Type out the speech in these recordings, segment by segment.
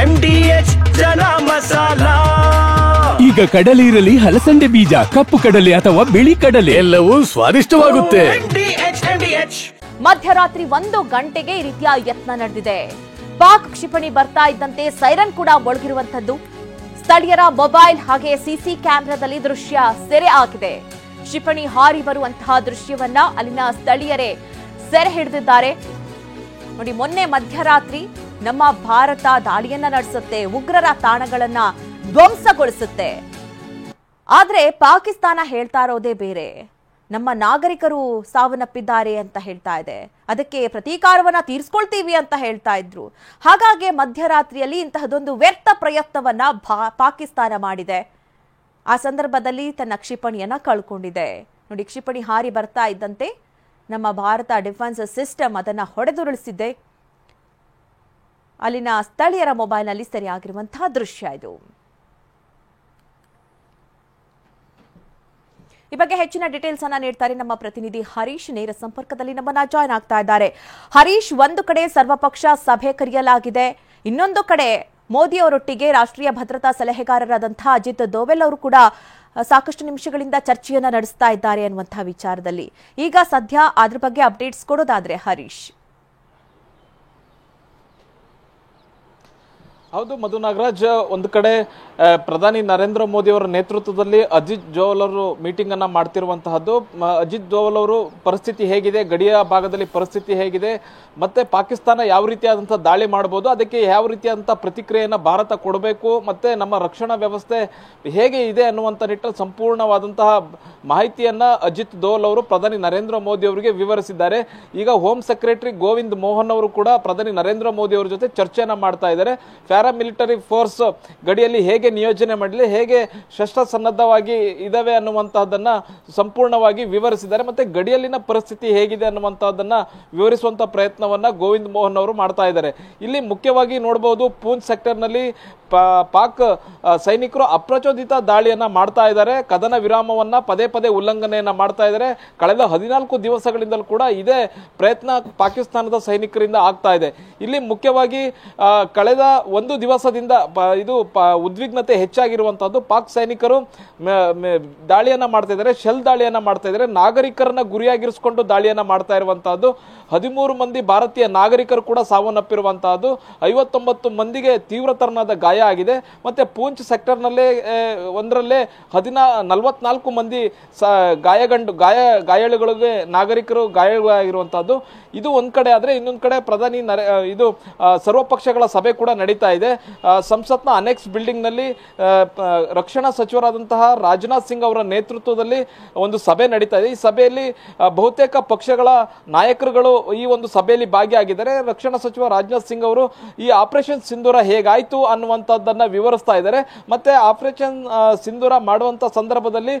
MDH chana masala. ಈಗ ಕಡಲೆ ಇರಲಿ, ಹಲಸಂಡೆ ಬೀಜ, ಕಪ್ಪು ಕಡಲೆ ಅಥವಾ ಬಿಳಿ ಕಡಲೆ, ಎಲ್ಲವೂ ಸ್ವಾದಿಷ್ಟವಾಗುತ್ತೆ. ಮಧ್ಯರಾತ್ರಿ 1 ಗಂಟೆಗೆ ಈ ರೀತಿಯ ಯತ್ನ ನಡೆದಿದೆ. ಪಾಕ್ ಕ್ಷಿಪಣಿ ಬರ್ತಾ ಇದ್ದಂತೆ ಸೈರನ್ ಕೂಡ ಮೊಳಗಿರುವಂತದ್ದು. ಸ್ಥಳೀಯರ ಮೊಬೈಲ್ ಹಾಗೆ ಸಿಸಿ ಕ್ಯಾಮೆರಾದಲ್ಲಿ ದೃಶ್ಯ ಸೆರೆ ಹಾಕಿದೆ. ಕ್ಷಿಪಣಿ ಹಾರಿ ಬರುವಂತಹ ದೃಶ್ಯವನ್ನ ಅಲ್ಲಿನ ಸ್ಥಳೀಯರೇ ಸೆರೆ ಹಿಡಿದಿದ್ದಾರೆ. ನೋಡಿ, ಮೊನ್ನೆ ಮಧ್ಯರಾತ್ರಿ ನಮ್ಮ ಭಾರತ ದಾಳಿಯನ್ನ ನಡೆಸುತ್ತೆ, ಉಗ್ರರ ತಾಣಗಳನ್ನ ಧ್ವಂಸಗೊಳಿಸುತ್ತೆ. ಆದ್ರೆ ಪಾಕಿಸ್ತಾನ ಹೇಳ್ತಾ ಇರೋದೇ ಬೇರೆ. ನಮ್ಮ ನಾಗರಿಕರು ಸಾವನ್ನಪ್ಪಿದ್ದಾರೆ ಅಂತ ಹೇಳ್ತಾ ಇದೆ, ಅದಕ್ಕೆ ಪ್ರತೀಕಾರವನ್ನ ತೀರಿಸ್ಕೊಳ್ತೀವಿ ಅಂತ ಹೇಳ್ತಾ ಇದ್ರು. ಹಾಗಾಗಿ ಮಧ್ಯರಾತ್ರಿಯಲ್ಲಿ ಇಂತಹದೊಂದು ವ್ಯರ್ಥ ಪ್ರಯತ್ನವನ್ನ ಪಾಕಿಸ್ತಾನ ಮಾಡಿದೆ. ಆ ಸಂದರ್ಭದಲ್ಲಿ ತನ್ನ ಕ್ಷಿಪಣಿಯನ್ನ ಕಳ್ಕೊಂಡಿದೆ. ನೋಡಿ, ಕ್ಷಿಪಣಿ ಹಾರಿ ಬರ್ತಾ ಇದ್ದಂತೆ ನಮ್ಮ ಭಾರತ ಡಿಫೆನ್ಸ್ ಸಿಸ್ಟಮ್ ಅದನ್ನ ಹೊಡೆದುರುಳಿಸಿದೆ. ಅಲ್ಲಿನ ಸ್ಥಳೀಯರ ಮೊಬೈಲ್ನಲ್ಲಿ ಸೆರೆಯಾಗಿರುವಂತಹ ದೃಶ್ಯ ಇದು. ಈ ಬಗ್ಗೆ ಹೆಚ್ಚಿನ ಡೀಟೇಲ್ಸ್ ಅನ್ನ ನೀಡ್ತಾರೆ ನಮ್ಮ ಪ್ರತಿನಿಧಿ ಹರೀಶ್. ನೇರ ಸಂಪರ್ಕದಲ್ಲಿ ನಮ್ಮನ್ನ ಜಾಯ್ನ್ ಆಗ್ತಾ ಇದ್ದಾರೆ. ಹರೀಶ್, ಒಂದು ಕಡೆ ಸರ್ವಪಕ್ಷ ಸಭೆ ಕರೆಯಲಾಗಿದೆ, ಇನ್ನೊಂದು ಕಡೆ ಮೋದಿ ಅವರೊಟ್ಟಿಗೆ ರಾಷ್ಟ್ರೀಯ ಭದ್ರತಾ ಸಲಹೆಗಾರರಾದಂತಹ ಅಜಿತ್ ದೋವೆಲ್ ಅವರು ಕೂಡ ಸಾಕಷ್ಟು ನಿಮಿಷಗಳಿಂದ ಚರ್ಚೆಯನ್ನ ನಡೆಸ್ತಾ ಇದ್ದಾರೆ ಅನ್ನುವಂತಹ ವಿಚಾರದಲ್ಲಿ ಈಗ ಸದ್ಯ ಅದ್ರ ಬಗ್ಗೆ ಅಪ್ಡೇಟ್ಸ್ ಕೊಡೋದಾದ್ರೆ ಹರೀಶ್. ಹೌದು ಮಧು ನಾಗರಾಜ್, ಒಂದು ಕಡೆ ಪ್ರಧಾನಿ ನರೇಂದ್ರ ಮೋದಿ ಅವರ ನೇತೃತ್ವದಲ್ಲಿ ಅಜಿತ್ ದೋವಲ್ ಅವರು ಮೀಟಿಂಗ್ ಅನ್ನ ಮಾಡ್ತಿರುವಂತಹದ್ದು. ಅಜಿತ್ ದೋವಲ್ ಅವರು ಪರಿಸ್ಥಿತಿ ಹೇಗಿದೆ, ಗಡಿಯ ಭಾಗದಲ್ಲಿ ಪರಿಸ್ಥಿತಿ ಹೇಗಿದೆ, ಮತ್ತೆ ಪಾಕಿಸ್ತಾನ ಯಾವ ರೀತಿಯಾದಂತಹ ದಾಳಿ ಮಾಡಬಹುದು, ಅದಕ್ಕೆ ಯಾವ ರೀತಿಯಾದಂತಹ ಪ್ರತಿಕ್ರಿಯೆಯನ್ನ ಭಾರತ ಕೊಡಬೇಕು, ಮತ್ತೆ ನಮ್ಮ ರಕ್ಷಣಾ ವ್ಯವಸ್ಥೆ ಹೇಗೆ ಇದೆ ಅನ್ನುವಂಥ ನಿಟ್ಟಿನಲ್ಲಿ ಸಂಪೂರ್ಣವಾದಂತಹ ಮಾಹಿತಿಯನ್ನ ಅಜಿತ್ ದೋವಲ್ ಅವರು ಪ್ರಧಾನಿ ನರೇಂದ್ರ ಮೋದಿ ಅವರಿಗೆ ವಿವರಿಸಿದ್ದಾರೆ. ಈಗ ಹೋಮ್ ಸೆಕ್ರೆಟರಿ ಗೋವಿಂದ್ ಮೋಹನ್ ಅವರು ಕೂಡ ಪ್ರಧಾನಿ ನರೇಂದ್ರ ಮೋದಿ ಅವರ ಜೊತೆ ಚರ್ಚೆಯನ್ನ ಮಾಡ್ತಾ ಇದ್ದಾರೆ. ಪ್ಯಾರಾಮಿಲಿಟರಿ ಫೋರ್ಸ್ ಗಡಿಯಲ್ಲಿ ಹೇಗೆ ನಿಯೋಜನೆ ಮಾಡಲಿ, ಹೇಗೆ ಶಸ್ತ್ರ ಸನ್ನದ್ಧವಾಗಿ ಇದಾವೆ ಅನ್ನುವಂತಹದನ್ನ ಸಂಪೂರ್ಣವಾಗಿ ವಿವರಿಸಿದ್ದಾರೆ. ಮತ್ತೆ ಗಡಿಯಲ್ಲಿನ ಪರಿಸ್ಥಿತಿ ಹೇಗಿದೆ ಅನ್ನುವಂತಹದನ್ನ ವಿವರಿಸುವಂತ ಪ್ರಯತ್ನವನ್ನ ಗೋವಿಂದ್ ಮೋಹನ್ ಅವರು ಮಾಡ್ತಾ ಇದ್ದಾರೆ. ಇಲ್ಲಿ ಮುಖ್ಯವಾಗಿ ನೋಡಬಹುದು, ಪೂಂಚ್ ಸೆಕ್ಟರ್ ನಲ್ಲಿ ಪಾಕ್ ಸೈನಿಕರು ಅಪ್ರಚೋದಿತ ದಾಳಿಯನ್ನ ಮಾಡ್ತಾ ಇದ್ದಾರೆ. ಕದನ ವಿರಾಮವನ್ನ ಪದೇ ಪದೇ ಉಲ್ಲಂಘನೆಯನ್ನ ಮಾಡ್ತಾ ಇದ್ದಾರೆ. ಕಳೆದ 14 ದಿವಸಗಳಿಂದಲೂ ಕೂಡ ಇದೇ ಪ್ರಯತ್ನ ಪಾಕಿಸ್ತಾನದ ಸೈನಿಕರಿಂದ ಆಗ್ತಾ ಇದೆ. ಇಲ್ಲಿ ಮುಖ್ಯವಾಗಿ ಕಳೆದ ಒಂದು ದಿವಸದಿಂದ ಇದು ಉದ್ವಿಗ್ನತೆ ಹೆಚ್ಚಾಗಿರುವಂತಹದ್ದು. ಪಾಕ್ ಸೈನಿಕರು ದಾಳಿಯನ್ನ ಮಾಡ್ತಾ ಇದ್ದಾರೆ, ಶೆಲ್ ದಾಳಿಯನ್ನ ಮಾಡ್ತಾ ಇದ್ದಾರೆ, ನಾಗರಿಕರನ್ನ ಗುರಿಯಾಗಿರಿಸಿಕೊಂಡು ದಾಳಿಯನ್ನ ಮಾಡ್ತಾ ಇರುವಂತಹದ್ದು. 13 ಮಂದಿ ಭಾರತೀಯ ನಾಗರಿಕರು ಕೂಡ ಸಾವನ್ನಪ್ಪಿರುವಂತಹದ್ದು, 59 ಮಂದಿಗೆ ತೀವ್ರತರನಾದ ಗಾಯ ಆಗಿದೆ. ಮತ್ತೆ ಪೂಂಚ್ ಸೆಕ್ಟರ್ ನಲ್ಲೇ ಒಂದರಲ್ಲೇ 44 ಮಂದಿ ಗಾಯಾಳುಗಳಿಗೆ ನಾಗರಿಕರು ಗಾಯಗಳಾಗಿರುವಂತಹದ್ದು. ಇದು ಒಂದ್ ಕಡೆ ಆದ್ರೆ, ಇನ್ನೊಂದ್ ಕಡೆ ಪ್ರಧಾನಿ ಇದು ಸರ್ವಪಕ್ಷಗಳ ಸಭೆ ಕೂಡ ನಡೀತಾ ಇದೆ. ಸಂಸತ್ನ ಅನೆಕ್ಸ್ ಬಿಲ್ಡಿಂಗ್ ನಲ್ಲಿ ರಕ್ಷಣಾ ಸಚಿವರಾದಂತಹ ರಾಜನಾಥ್ ಸಿಂಗ್ ಅವರ ನೇತೃತ್ವದಲ್ಲಿ ಒಂದು ಸಭೆ ನಡೀತಾ ಇದೆ. ಈ ಸಭೆಯಲ್ಲಿ ಬಹುತೇಕ ಪಕ್ಷಗಳ ನಾಯಕರುಗಳು ಈ ಒಂದು ಸಭೆಯಲ್ಲಿ ಭಾಗಿಯಾಗಿದ್ದಾರೆ. ರಕ್ಷಣಾ ಸಚಿವ ರಾಜನಾಥ್ ಸಿಂಗ್ ಅವರು ಈ ಆಪರೇಷನ್ ಸಿಂಧೂರ ಹೇಗಾಯ್ತು ಅನ್ನುವಂಥದ್ದನ್ನ ವಿವರಿಸ್ತಾ ಇದ್ದಾರೆ. ಮತ್ತೆ ಆಪರೇಷನ್ ಸಿಂಧೂರ ಮಾಡುವಂತ ಸಂದರ್ಭದಲ್ಲಿ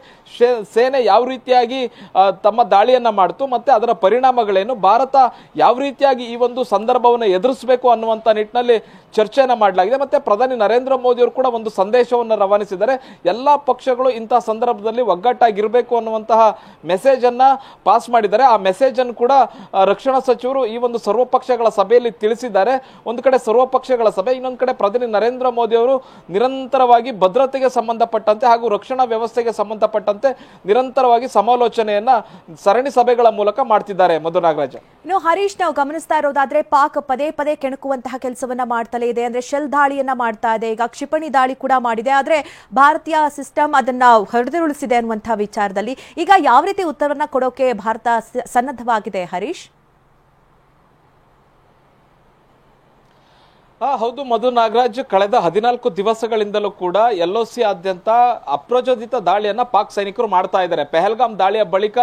ಸೇನೆ ಯಾವ ರೀತಿಯಾಗಿ ತಮ್ಮ ದಾಳಿಯನ್ನ ಮಾಡಿತು, ಮತ್ತೆ ಅದರ ಪರಿಣಾಮಗಳೇನು, ಭಾರತ ಯಾವ ರೀತಿಯಾಗಿ ಈ ಒಂದು ಸಂದರ್ಭವನ್ನು ಎದುರಿಸಬೇಕು ಅನ್ನುವಂತ ನಿಟ್ಟಿನಲ್ಲಿ ಚರ್ಚೆಯನ್ನ ಮಾಡಲಾಗಿದೆ. ಮತ್ತೆ ಪ್ರಧಾನಿ ನರೇಂದ್ರ ಮೋದಿ ಅವರು ಕೂಡ ಒಂದು ಸಂದೇಶವನ್ನು ರವಾನಿಸಿದ್ದಾರೆ. ಎಲ್ಲಾ ಪಕ್ಷಗಳು ಇಂತಹ ಸಂದರ್ಭದಲ್ಲಿ ಒಗ್ಗಟ್ಟಾಗಿರಬೇಕು ಅನ್ನುವಂತಹ ಮೆಸೇಜ್ ಅನ್ನ ಪಾಸ್ ಮಾಡಿದ್ದಾರೆ. ಆ ಮೆಸೇಜ್ ಅನ್ನು ಕೂಡ ರಕ್ಷಣಾ ಸಚಿವರು ಈ ಒಂದು ಸರ್ವಪಕ್ಷಗಳ ಸಭೆಯಲ್ಲಿ ತಿಳಿಸಿದ್ದಾರೆ. ಒಂದು ಕಡೆ ಸರ್ವಪಕ್ಷಗಳ ಸಭೆ, ಇನ್ನೊಂದು ಕಡೆ ಪ್ರಧಾನಿ ನರೇಂದ್ರ ಮೋದಿ ಅವರು ನಿರಂತರವಾಗಿ ಭದ್ರತೆಗೆ ಸಂಬಂಧಪಟ್ಟಂತೆ ಹಾಗೂ ರಕ್ಷಣಾ ವ್ಯವಸ್ಥೆಗೆ ಸಂಬಂಧಪಟ್ಟಂತೆ ನಿರಂತರವಾಗಿ ಸಮಾಲೋಚನೆಯನ್ನ ಸರಣಿ ಸಭೆಗಳ ಮೂಲಕ ಮಾಡ್ತಿದ್ದಾರೆ. ಮಧು ನಾಗರಾಜ್, ಇನ್ನು ಹರೀಶ್, ನಾವು ಗಮನಿಸ್ತಾ ಇರೋದಾದ್ರೆ ಪಾಕ್ ಪದೇ ಪದೇ ಕೆಣಕುವಂತಹ ಕೆಲಸವನ್ನ ಮಾಡ್ತಲೇ ಇದೆ. ಅಂದ್ರೆ ಶೆಲ್ ದಾಳಿಯನ್ನ ಮಾಡ್ತಾ ಇದೆ, ಈಗ ಕ್ಷಿಪಣಿ ದಾಳಿ ಕೂಡ ಮಾಡಿದೆ. ಆದ್ರೆ ಭಾರತೀಯ ಸಿಸ್ಟಮ್ ಅದನ್ನ ಹೊಡೆದುರುಳಿಸಿದೆ ಅನ್ನುವಂತಹ ವಿಚಾರದಲ್ಲಿ ಈಗ ಯಾವ ರೀತಿ ಉತ್ತರವನ್ನ ಕೊಡೋಕೆ ಭಾರತ ಸನ್ನದ್ಧವಾಗಿದೆ ಹರೀಶ್? ಹೌದು ಮಧು ನಾಗರಾಜ್, ಕಳೆದ 14 ದಿವಸಗಳಿಂದಲೂ ಕೂಡ LOC ಆದ್ಯಂತ ಅಪ್ರಚೋದಿತ ದಾಳಿಯನ್ನ ಪಾಕ್ ಸೈನಿಕರು ಮಾಡ್ತಾ ಇದ್ದಾರೆ. ಪೆಹಲ್ಗಾಮ್ ದಾಳಿಯ ಬಳಿಕ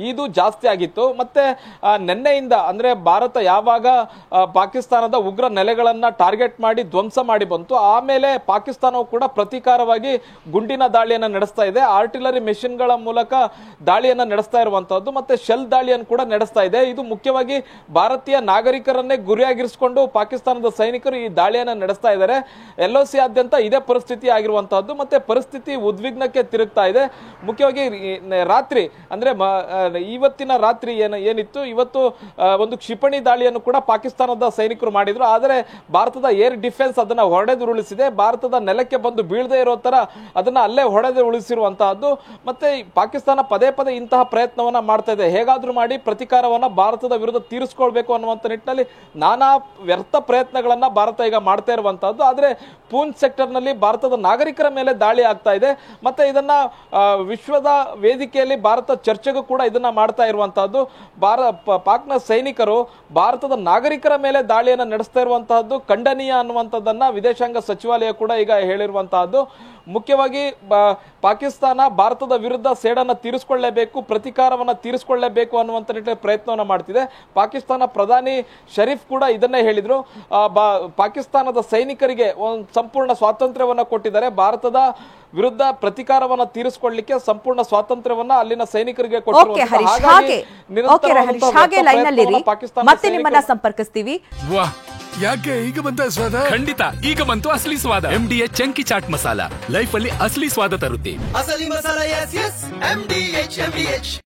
ಇದು ಜಾಸ್ತಿ ಆಗಿತ್ತು. ಮತ್ತೆ ನಿನ್ನೆಯಿಂದ ಅಂದ್ರೆ ಭಾರತ ಯಾವಾಗ ಪಾಕಿಸ್ತಾನದ ಉಗ್ರ ನೆಲೆಗಳನ್ನ ಟಾರ್ಗೆಟ್ ಮಾಡಿ ಧ್ವಂಸ ಮಾಡಿ ಬಂತು, ಆಮೇಲೆ ಪಾಕಿಸ್ತಾನವು ಕೂಡ ಪ್ರತೀಕಾರವಾಗಿ ಗುಂಡಿನ ದಾಳಿಯನ್ನ ನಡೆಸ್ತಾ ಇದೆ. ಆರ್ಟಿಲರಿ ಮೆಷಿನ್ಗಳ ಮೂಲಕ ದಾಳಿಯನ್ನ ನಡೆಸ್ತಾ ಇರುವಂತಹದ್ದು, ಮತ್ತೆ ಶೆಲ್ ದಾಳಿಯನ್ನು ಕೂಡ ನಡೆಸ್ತಾ ಇದೆ. ಇದು ಮುಖ್ಯವಾಗಿ ಭಾರತೀಯ ನಾಗರಿಕರನ್ನೇ ಗುರಿಯಾಗಿರಿಸಿಕೊಂಡು ಪಾಕಿಸ್ತಾನದ ಸೈನಿಕರು ಈ ದಾಳಿಯನ್ನ ನಡೆಸ್ತಾ ಇದ್ದಾರೆ. LOC ಆದ್ಯಂತ ಇದೇ ಪರಿಸ್ಥಿತಿ ಆಗಿರುವಂತಹದ್ದು. ಮತ್ತೆ ಪರಿಸ್ಥಿತಿ ಉದ್ವಿಗ್ನಕ್ಕೆ ತಿರುಗ್ತಾ ಇದೆ. ಮುಖ್ಯವಾಗಿ ರಾತ್ರಿ ಅಂದ್ರೆ ಇವತ್ತಿನ ರಾತ್ರಿ ಏನಿತ್ತು, ಇವತ್ತು ಒಂದು ಕ್ಷಿಪಣಿ ದಾಳಿಯನ್ನು ಕೂಡ ಪಾಕಿಸ್ತಾನದ ಸೈನಿಕರು ಮಾಡಿದ್ರು. ಆದರೆ ಭಾರತದ ಏರ್ ಡಿಫೆನ್ಸ್ ಅದನ್ನ ಹೊಡೆದು ಉರುಳಿಸಿದೆ. ಭಾರತದ ನೆಲಕ್ಕೆ ಬಂದು ಬೀಳದೆ ಇರೋ ತರ ಅದನ್ನ ಅಲ್ಲೇ ಹೊಡೆದು ಉಳಿಸಿರುವಂತಹದ್ದು. ಮತ್ತೆ ಪಾಕಿಸ್ತಾನ ಪದೇ ಪದೇ ಇಂತಹ ಪ್ರಯತ್ನವನ್ನ ಮಾಡ್ತಾ ಇದೆ. ಹೇಗಾದ್ರೂ ಮಾಡಿ ಪ್ರತಿಕಾರವನ್ನ ಭಾರತದ ವಿರುದ್ಧ ತೀರಿಸಿಕೊಳ್ಬೇಕು ಅನ್ನುವಂತ ನಿಟ್ಟಿನಲ್ಲಿ ನಾನಾ ವ್ಯರ್ಥ ಪ್ರಯತ್ನಗಳನ್ನ ಭಾರತ ಈಗ ಮಾಡ್ತಾ ಇರುವಂತಹದ್ದು. ಆದ್ರೆ ಪೂಂಚ್ ಸೆಕ್ಟರ್ ನಲ್ಲಿ ಭಾರತದ ನಾಗರಿಕರ ಮೇಲೆ ದಾಳಿ ಆಗ್ತಾ ಇದೆ. ಮತ್ತೆ ಇದನ್ನ ವಿಶ್ವದ ವೇದಿಕೆಯಲ್ಲಿ ಭಾರತ ಚರ್ಚೆಗೂ ಕೂಡ ಇದನ್ನ ಮಾಡ್ತಾ ಇರುವಂತಹದ್ದು. ಪಾಕ್ನ ಸೈನಿಕರು ಭಾರತದ ನಾಗರಿಕರ ಮೇಲೆ ದಾಳಿಯನ್ನು ನಡೆಸ್ತಾ ಇರುವಂತಹದ್ದು ಖಂಡನೀಯ ಅನ್ನುವಂಥದ್ದನ್ನ ವಿದೇಶಾಂಗ ಸಚಿವಾಲಯ ಕೂಡ ಈಗ ಹೇಳಿರುವಂತಹದ್ದು. ಮುಖ್ಯವಾಗಿ ಪಾಕಿಸ್ತಾನ ಭಾರತದ ವಿರುದ್ಧ ಸೇಡನ್ನು ತೀರಿಸಿಕೊಳ್ಳಲೇಬೇಕು, ಪ್ರತಿಕಾರವನ್ನು ತೀರಿಸಿಕೊಳ್ಳಲೇಬೇಕು ಅನ್ನುವಂಥ ನಿಟ್ಟಿನಲ್ಲಿ ಪ್ರಯತ್ನವನ್ನು ಮಾಡ್ತಿದೆ. ಪಾಕಿಸ್ತಾನ ಪ್ರಧಾನಿ ಶರೀಫ್ ಕೂಡ ಇದನ್ನೇ ಹೇಳಿದ್ರು. ಪಾಕಿಸ್ತಾನದ ಸೈನಿಕರಿಗೆ ಒಂದು ಸಂಪೂರ್ಣ ಸ್ವಾತಂತ್ರ್ಯವನ್ನು ಕೊಟ್ಟಿದ್ದಾರೆ. ಭಾರತದ ವಿರುದ್ಧ ಪ್ರತಿಕಾರವನ್ನ ತೀರಿಸಿಕೊಳ್ಳಲಿಕ್ಕೆ ಸಂಪೂರ್ಣ ಸ್ವಾತಂತ್ರ್ಯವನ್ನ ಅಲ್ಲಿನ ಸೈನಿಕರಿಗೆ ಮತ್ತೆ ನಿಮ್ಮನ್ನ ಸಂಪರ್ಕಿಸ್ತೀವಿ. ಯಾಕೆ ಈಗ ಬಂತ ಸ್ವಾದ? ಖಂಡಿತ ಈಗ ಬಂತು ಅಸಲಿ ಸ್ವಾದ. MDH chunky chaat masala life ಅಲ್ಲಿ ಅಸಲಿ ಸ್ವಾದ ತರುತ್ತೆ. ಅಸಲಿ ಮಸಾಲ, MDH